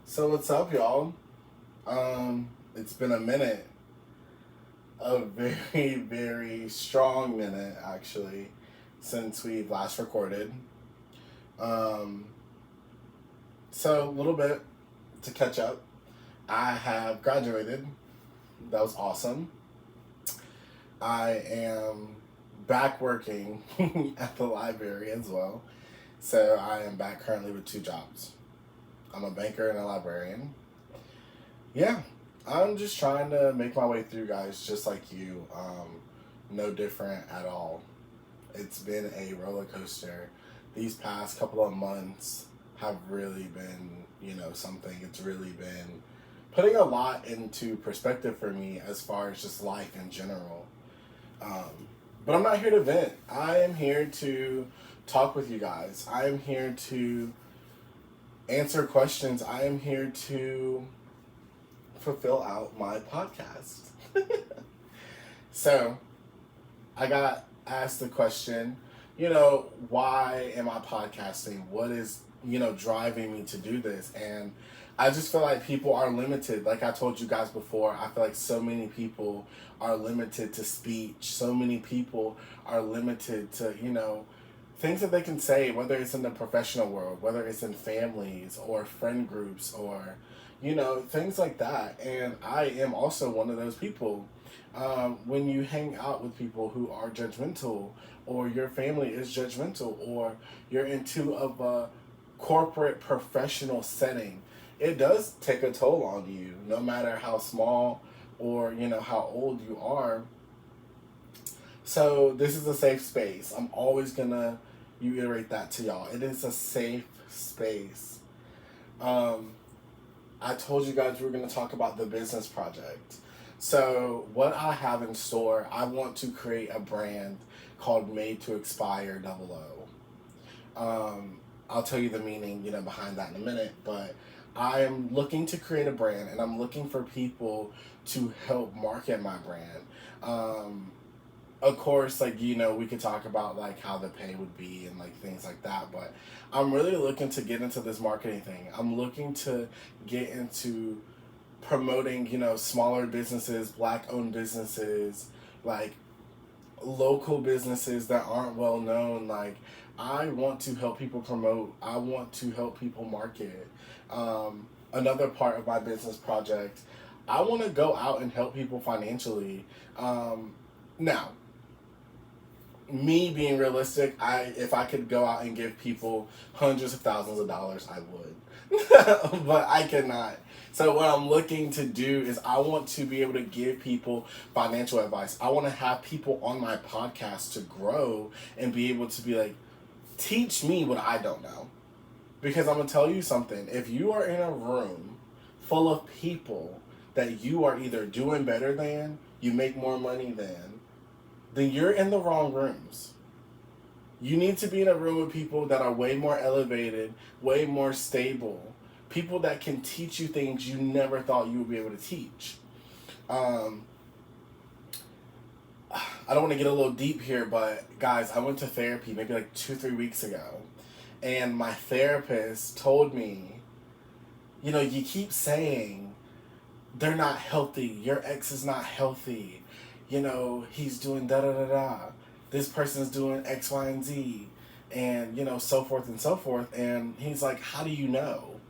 So what's up, y'all? It's been a minute, a very, very strong minute actually, since we last recorded. So a little bit to catch up. I have graduated. That was awesome. I am back working at the library as well. So I am back currently with 2 jobs. I'm a banker and a librarian. Yeah, I'm just trying to make my way through, guys, just like you. No different at all. It's been a roller coaster. These past couple of months have really been, something. It's really been putting a lot into perspective for me as far as just life in general. But I'm not here to vent. I am here to talk with you guys. I am here to answer questions. I am here to fulfill out my podcast. So, I got asked the question, why am I podcasting? What is, driving me to do this? And I just feel like people are limited. Like I told you guys before, I feel like so many people are limited to speech. So many people are limited to, things that they can say, whether it's in the professional world, whether it's in families or friend groups or, things like that. And I am also one of those people. When you hang out with people who are judgmental, or your family is judgmental, or you're into a corporate professional setting, it does take a toll on you, no matter how small or, how old you are. So this is a safe space. I'm always gonna reiterate that to y'all. It is a safe space. I told you guys we were gonna talk about the business project. So what I have in store, I want to create a brand called Made to Expire 00. I'll tell you the meaning, behind that in a minute, but I am looking to create a brand, and I'm looking for people to help market my brand. Of course, we could talk about, how the pay would be and, things like that, but I'm really looking to get into this marketing thing. I'm looking to get into promoting, smaller businesses, Black-owned businesses, local businesses that aren't well known. I want to help people promote. I want to help people market. Another part of my business project, I want to go out and help people financially. Now, me being realistic, if I could go out and give people hundreds of thousands of dollars, I would. But I cannot. So what I'm looking to do is I want to be able to give people financial advice. I want to have people on my podcast to grow and be able to be teach me what I don't know. Because I'm going to tell you something. If you are in a room full of people that you are either doing better than, you make more money than, then you're in the wrong rooms. You need to be in a room with people that are way more elevated, way more stable, people that can teach you things you never thought you would be able to teach. I don't want to get a little deep here, but guys, I went to therapy maybe 2-3 weeks ago, and my therapist told me, you keep saying they're not healthy, your ex is not healthy, he's doing da-da-da-da, this person's doing X, Y, and Z, and, so forth and so forth. And he's like, how do you know?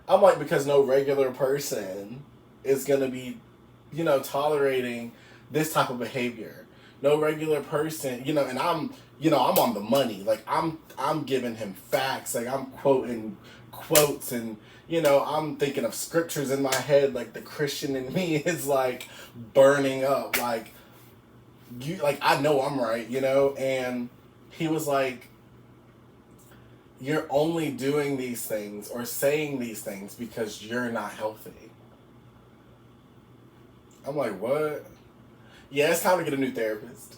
I'm like, because no regular person is going to be, tolerating this type of behavior. No regular person, and I'm on the money. I'm giving him facts. I'm quoting quotes, and, I'm thinking of scriptures in my head. The Christian in me is burning up. I know I'm right, and he was like, you're only doing these things or saying these things because you're not healthy. I'm like, what? Yeah, it's time to get a new therapist.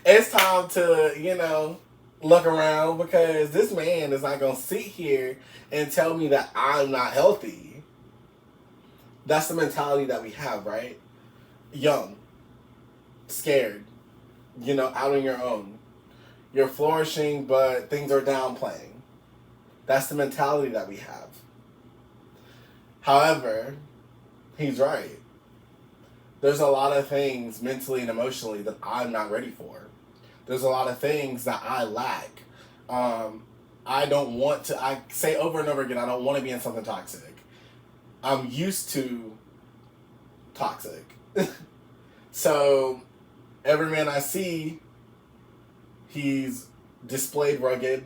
It's time to, look around, because this man is not going to sit here and tell me that I'm not healthy. That's the mentality that we have, right? Young, scared, out on your own. You're flourishing, but things are downplaying. That's the mentality that we have. However, he's right. There's a lot of things mentally and emotionally that I'm not ready for. There's a lot of things that I lack. I don't want to, I say over and over again, I don't want to be in something toxic. I'm used to toxic. So, every man I see, he's displayed rugged,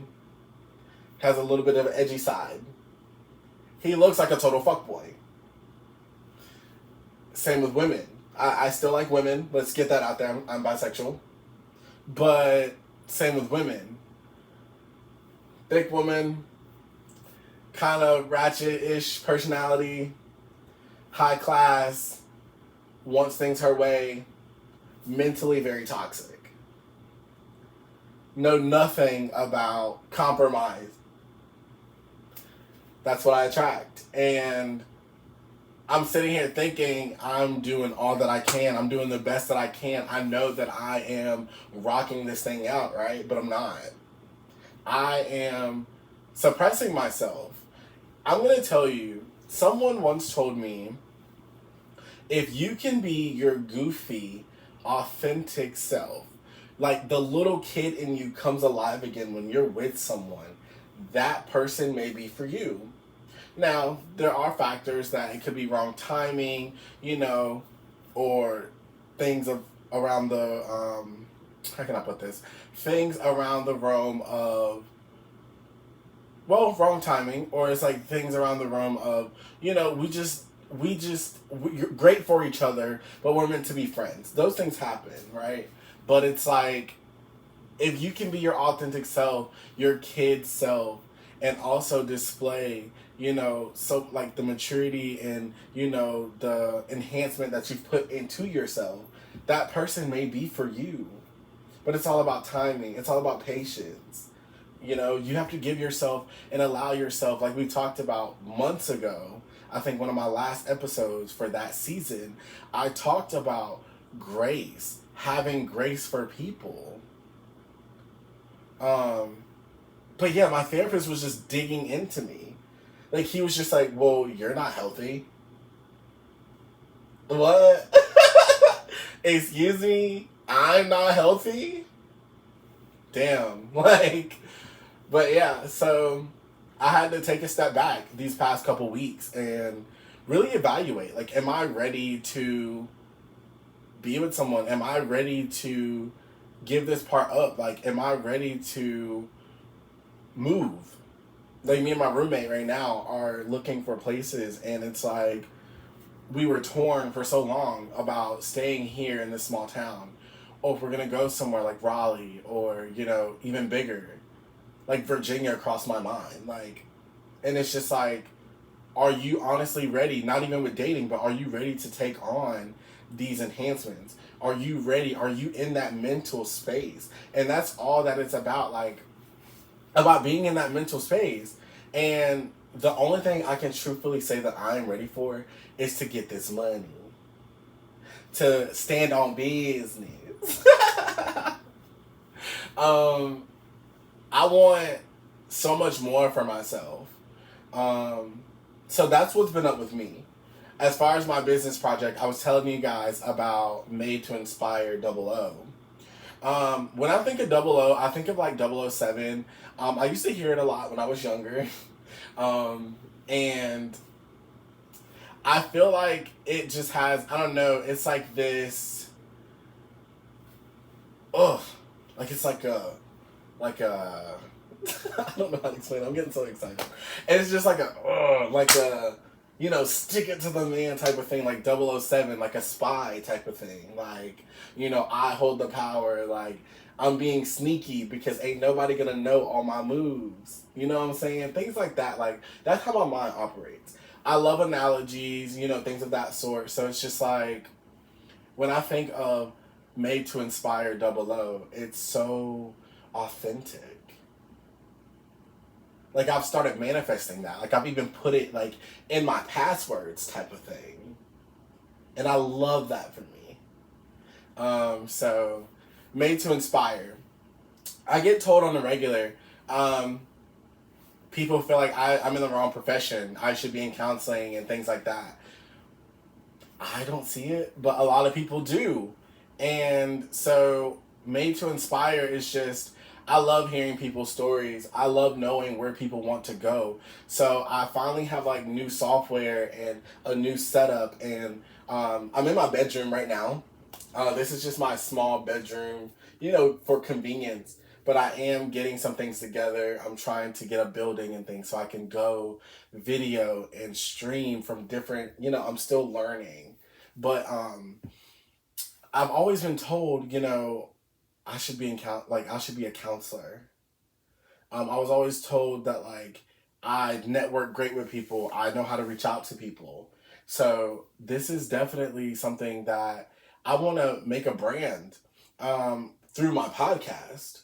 has a little bit of an edgy side. He looks like a total fuckboy. Same with women. I still like women. Let's get that out there. I'm bisexual. But same with women. Thick woman, kind of ratchet-ish personality, high class, wants things her way, mentally very toxic. Know nothing about compromise. That's what I attract. And I'm sitting here thinking I'm doing all that I can. I'm doing the best that I can. I know that I am rocking this thing out, right? But I'm not. I am suppressing myself. I'm going to tell you, someone once told me, if you can be your goofy, authentic self, like the little kid in you comes alive again when you're with someone, that person may be for you. Now, there are factors that it could be wrong timing, or things around the, how can I put this? Things around the realm of, wrong timing, or it's like things around the realm of, we're great for each other, but we're meant to be friends. Those things happen, right? But it's like, if you can be your authentic self, your kid self, and also display, so like the maturity and, the enhancement that you've put into yourself, that person may be for you. But it's all about timing. It's all about patience. You have to give yourself and allow yourself, like we talked about months ago, I think one of my last episodes for that season, I talked about grace, having grace for people. But yeah, my therapist was just digging into me. Like, he was just like, well, you're not healthy. What? Excuse me? I'm not healthy? Damn. But yeah, so I had to take a step back these past couple weeks and really evaluate. Like, am I ready to be with someone? Am I ready to give this part up? Like, am I ready to move? Like, me and my roommate right now are looking for places, and it's like, we were torn for so long about staying here in this small town, or if we're gonna go somewhere like Raleigh, or even bigger, like Virginia crossed my mind. Like, and it's just like, are you honestly ready? Not even with dating, but are you ready to take on these enhancements? Are you ready? Are you in that mental space? And that's all that it's about. Like, about being in that mental space. And the only thing I can truthfully say that I'm ready for is to get this money, to stand on business. I want so much more for myself. So that's what's been up with me. As far as my business project, I was telling you guys about Made to Inspire 00. When I think of 00, I think of like 007. I used to hear it a lot when I was younger. And I feel like it just has, I don't know, it's like this, it's like a, I don't know how to explain it. I'm getting so excited. And it's just like stick it to the man type of thing, like 007, like a spy type of thing. Like, I hold the power, like, I'm being sneaky because ain't nobody gonna know all my moves. You know what I'm saying? Things like that. Like, that's how my mind operates. I love analogies, things of that sort. So it's just like, when I think of Made to Inspire 00, it's so authentic. Like, I've started manifesting that. Like, I've even put it, like, in my passwords type of thing. And I love that for me. So, Made to Inspire. I get told on the regular, um, people feel like I'm in the wrong profession. I should be in counseling and things like that. I don't see it, but a lot of people do. And so, Made to Inspire is just, I love hearing people's stories. I love knowing where people want to go. So, I finally have like new software and a new setup. And I'm in my bedroom right now. This is just my small bedroom, for convenience. But I am getting some things together. I'm trying to get a building and things so I can go video and stream from different, I'm still learning. But I've always been told, I should be I should be a counselor. I was always told that like I network great with people. I know how to reach out to people. So this is definitely something that I want to make a brand through my podcast.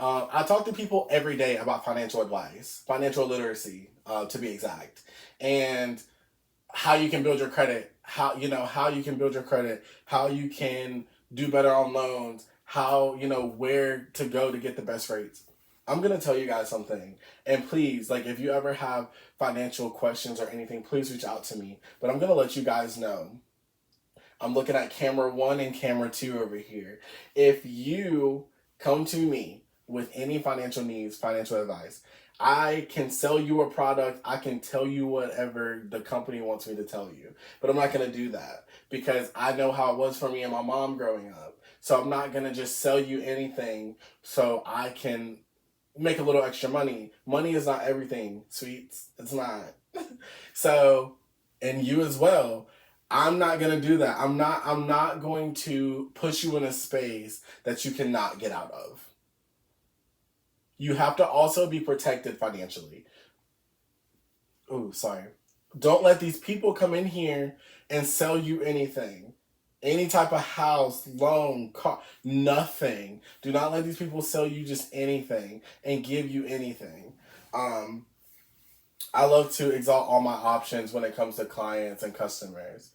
I talk to people every day about financial advice, financial literacy, to be exact, and how you can build your credit, how you can build your credit, how you can do better on loans, how where to go to get the best rates. I'm gonna tell you guys something, and please, like, if you ever have financial questions or anything, please reach out to me. But I'm gonna let you guys know. I'm looking at camera 1 and camera 2 over here. If you come to me with any financial needs, financial advice, I can sell you a product. I can tell you whatever the company wants me to tell you. But I'm not going to do that because I know how it was for me and my mom growing up. So I'm not going to just sell you anything so I can make a little extra money. Money is not everything, sweets. It's not. So, and you as well. I'm not gonna do that. I'm not going to push you in a space that you cannot get out of. You have to also be protected financially. Oh, sorry. Don't let these people come in here and sell you anything. Any type of house, loan, car, nothing. Do not let these people sell you just anything and give you anything. Um, I love to exalt all my options when it comes to clients and customers.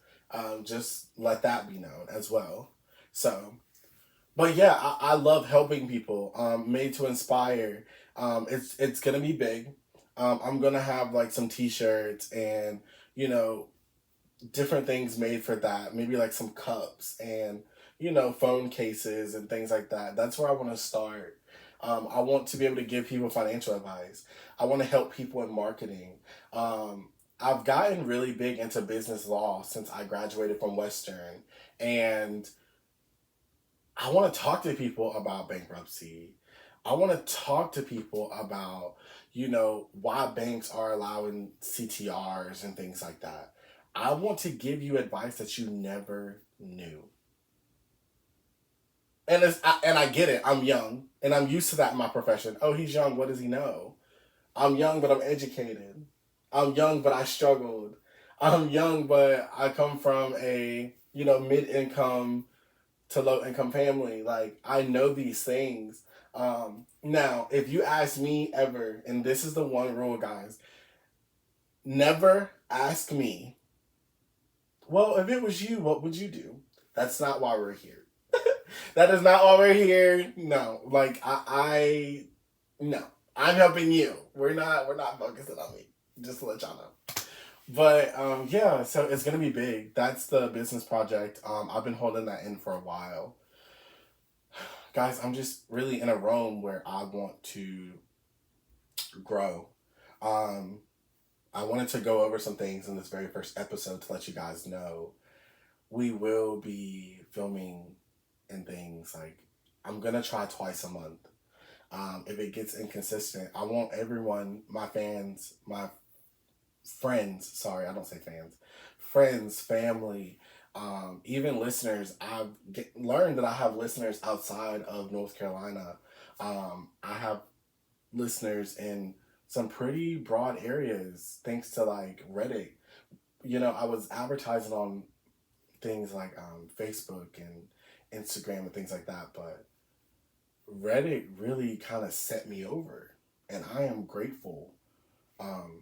Just let that be known as well. So, but yeah, I love helping people. Made to Inspire. It's gonna be big. I'm gonna have like some T-shirts and you know different things made for that. Maybe like some cups and phone cases and things like that. That's where I want to start. I want to be able to give people financial advice. I want to help people in marketing. I've gotten really big into business law since I graduated from Western, and I want to talk to people about bankruptcy. I want to talk to people about, why banks are allowing CTRs and things like that. I want to give you advice that you never knew. And I get it. I'm young and I'm used to that in my profession. Oh, he's young. What does he know? I'm young, but I'm educated. I'm young, but I struggled. I'm young, but I come from a, mid-income to low income family. Like, I know these things. Now, if you ask me ever, and this is the one rule, guys, never ask me, well, if it was you, what would you do? That's not why we're here. That is not why we're here. No, like no, I'm helping you. We're not focusing on me. Just to let y'all know. But yeah, so it's gonna be big. That's the business project. I've been holding that in for a while. Guys, I'm just really in a realm where I want to grow. Um, I wanted to go over some things in this very first episode to let you guys know we will be filming and things like I'm gonna try twice a month. If it gets inconsistent, I want everyone, my fans, my friends, sorry, I don't say fans, friends, family, even listeners. Learned that I have listeners outside of North Carolina. I have listeners in some pretty broad areas thanks to like Reddit. I was advertising on things like Facebook and Instagram and things like that, but Reddit really kind of set me over, and I am grateful. Um,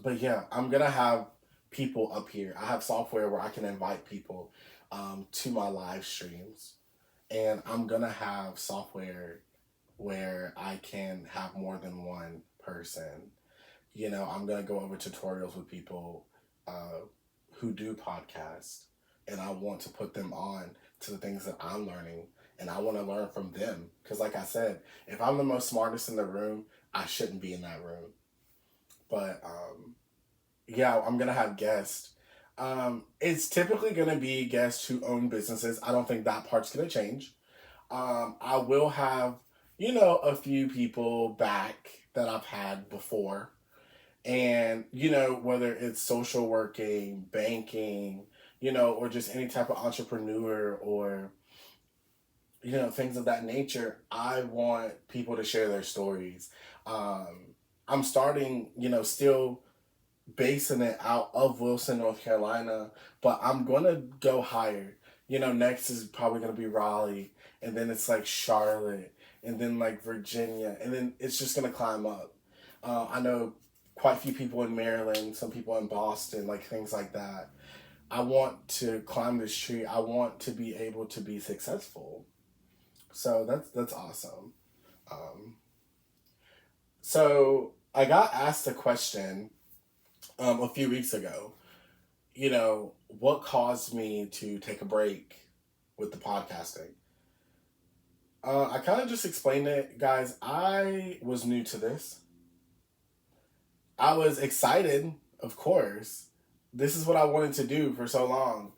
but yeah, I'm gonna have people up here. I have software where I can invite people to my live streams, and I'm gonna have software. where I can have more than one person. I'm going to go over tutorials with people who do podcasts, and I want to put them on to the things that I'm learning, and I want to learn from them. Because, like I said, if I'm the most smartest in the room, I shouldn't be in that room. But yeah, I'm going to have guests. It's typically going to be guests who own businesses. I don't think that part's going to change. I will have, a few people back that I've had before. And, whether it's social working, banking, or just any type of entrepreneur or, things of that nature, I want people to share their stories. I'm starting, still basing it out of Wilson, North Carolina, but I'm going to go higher. Next is probably going to be Raleigh, and then it's like Charlotte, and then like Virginia, and then it's just going to climb up. I know quite a few people in Maryland, some people in Boston, like things like that. I want to climb this tree. I want to be able to be successful. So that's awesome. Um, so I got asked a question a few weeks ago. What caused me to take a break with the podcasting? I kind of just explained it, guys. I was new to this. I was excited, of course. This is what I wanted to do for so long.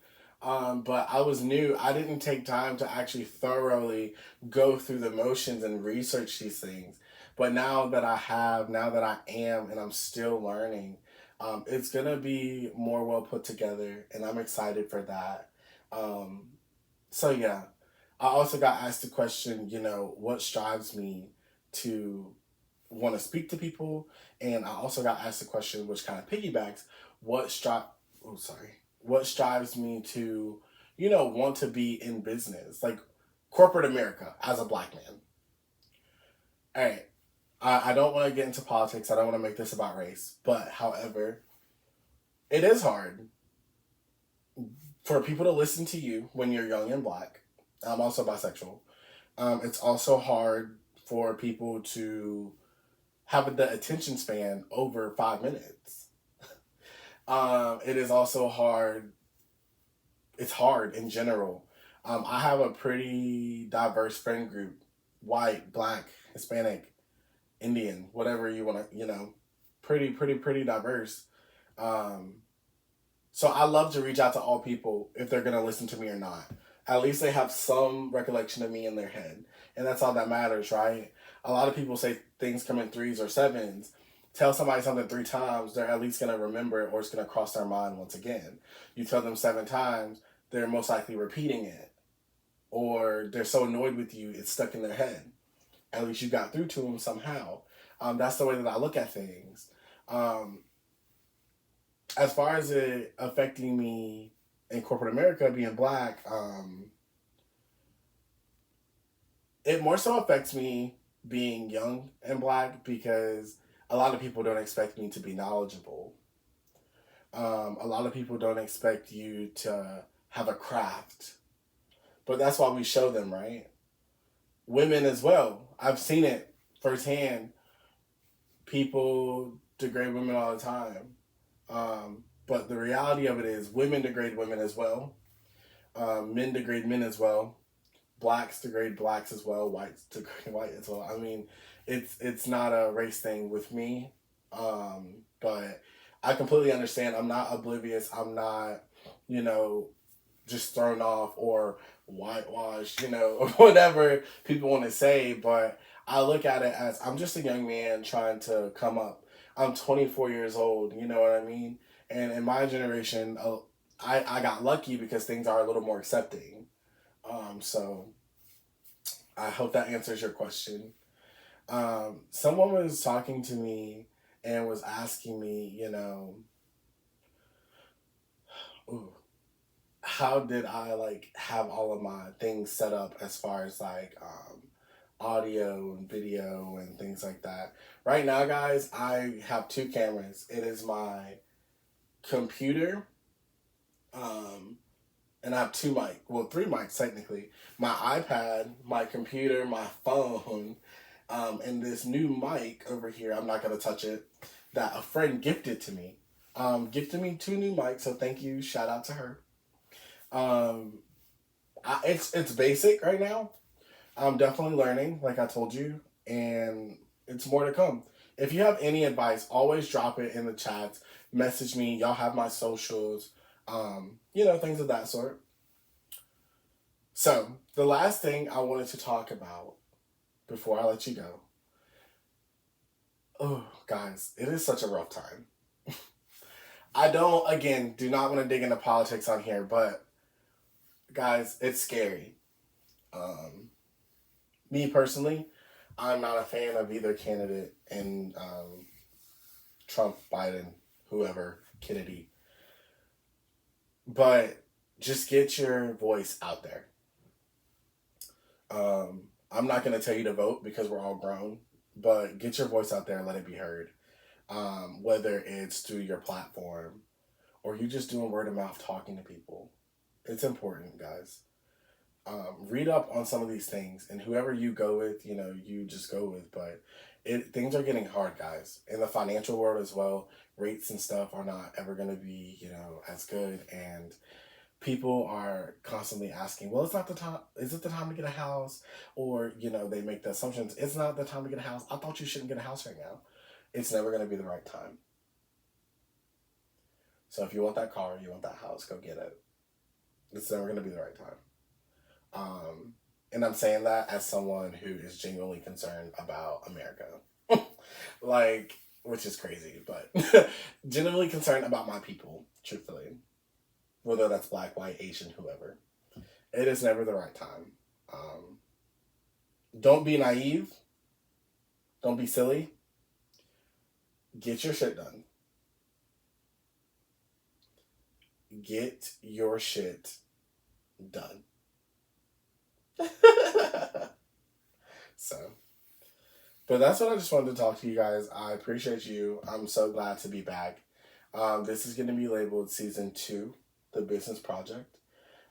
But I was new. I didn't take time to actually thoroughly go through the motions and research these things. But now that I am, and I'm still learning, it's going to be more well put together, and I'm excited for that. Um, so, yeah. I also got asked the question, what strives me to want to speak to people, and I also got asked the question, which kind of piggybacks, what strive. Oh, sorry. What strives me to, want to be in business, like corporate America as a Black man. All right. I don't want to get into politics. I don't want to make this about race, but however, it is hard for people to listen to you when you're young and Black. I'm also bisexual. It's also hard for people to have the attention span over 5 minutes. It is also hard. It's hard in general. I have a pretty diverse friend group: white, Black, Hispanic, Indian, whatever you want to, pretty diverse. Um, so I love to reach out to all people if they're gonna listen to me or not. At least they have some recollection of me in their head, and that's all that matters, right? A lot of people say things come in threes or sevens. Tell somebody something 3 times, they're at least gonna remember it, or it's gonna cross their mind once again. You tell them 7 times, they're most likely repeating it, or they're so annoyed with you, it's stuck in their head. At least you got through to them somehow. That's the way that I look at things. Um, as far as it affecting me in corporate America, being Black, it more so affects me being young and Black because a lot of people don't expect me to be knowledgeable. A lot of people don't expect you to have a craft, but that's why we show them, right? Women as well. I've seen it firsthand. People degrade women all the time. But the reality of it is women degrade women as well. Men degrade men as well. Blacks degrade blacks as well. Whites degrade white as well. I mean, it's not a race thing with me. But I completely understand. I'm not oblivious. I'm not, you know, just thrown off or whitewashed, or whatever people want to say. But I look at it as I'm just a young man trying to come up. I'm 24 years old, you know what I mean? And in my generation, I got lucky because things are a little more accepting. So I hope that answers your question. Someone was talking to me and was asking me, ooh, how did I like have all of my things set up as far as like audio and video and things like that. Right now, guys, I have 2 cameras. It is my computer, and I have 2 mic, well, 3 mics technically. My iPad, my computer, my phone, And this new mic over here, I'm not gonna touch it, that a friend gifted to me. Gifted me 2 new mics, so thank you. Shout out to her. Um, it's basic right now. I'm definitely learning, like I told you, and it's more to come. If you have any advice, always drop it in the chats. Message me. Y'all have my socials. Things of that sort. So, the last thing I wanted to talk about before I let you go. Oh, guys, it is such a rough time. I don't, again, do not want to dig into politics on here, but guys, it's scary. Um, Me personally, I'm not a fan of either candidate in Trump, Biden, whoever, Kennedy. But just get your voice out there. I'm not going to tell you to vote because we're all grown, but get your voice out there and let it be heard. Whether it's through your platform or you just doing word of mouth talking to people. It's important, guys. Read up on some of these things, and whoever you go with, you just go with. But things are getting hard, guys. In the financial world as well, rates and stuff are not ever going to be, as good. And people are constantly asking, well, it's not the time. Is it the time to get a house? Or, they make the assumptions, it's not the time to get a house. I thought you shouldn't get a house right now. It's never going to be the right time. So if you want that car, you want that house, go get it. It's never going to be the right time. And I'm saying that as someone who is genuinely concerned about America. Which is crazy, but genuinely concerned about my people, truthfully. Whether that's black, white, Asian, whoever. It is never the right time. Don't be naive. Don't be silly. Get your shit done. Get your shit done. But that's what I just wanted to talk to you guys. I appreciate you. I'm so glad to be back. This is going to be labeled season 2, the business project.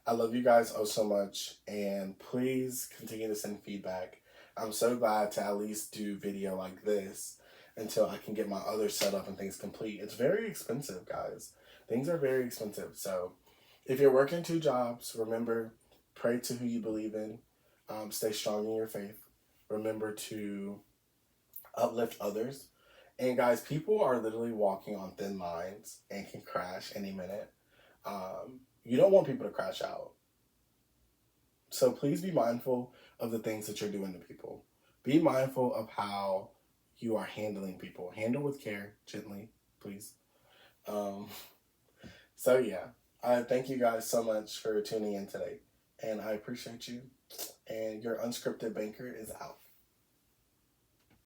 I love you guys oh so much, and please continue to send feedback. I'm so glad to at least do video like this until I can get my other setup and things complete. It's very expensive, guys. Things are very expensive. So if you're working 2 jobs, remember, pray to who you believe in. Stay strong in your faith. Remember to uplift others. And guys, people are literally walking on thin lines and can crash any minute. You don't want people to crash out. So please be mindful of the things that you're doing to people. Be mindful of how you are handling people. Handle with care, gently, please. So yeah, I thank you guys so much for tuning in today. And I appreciate you. And your unscripted banker is out.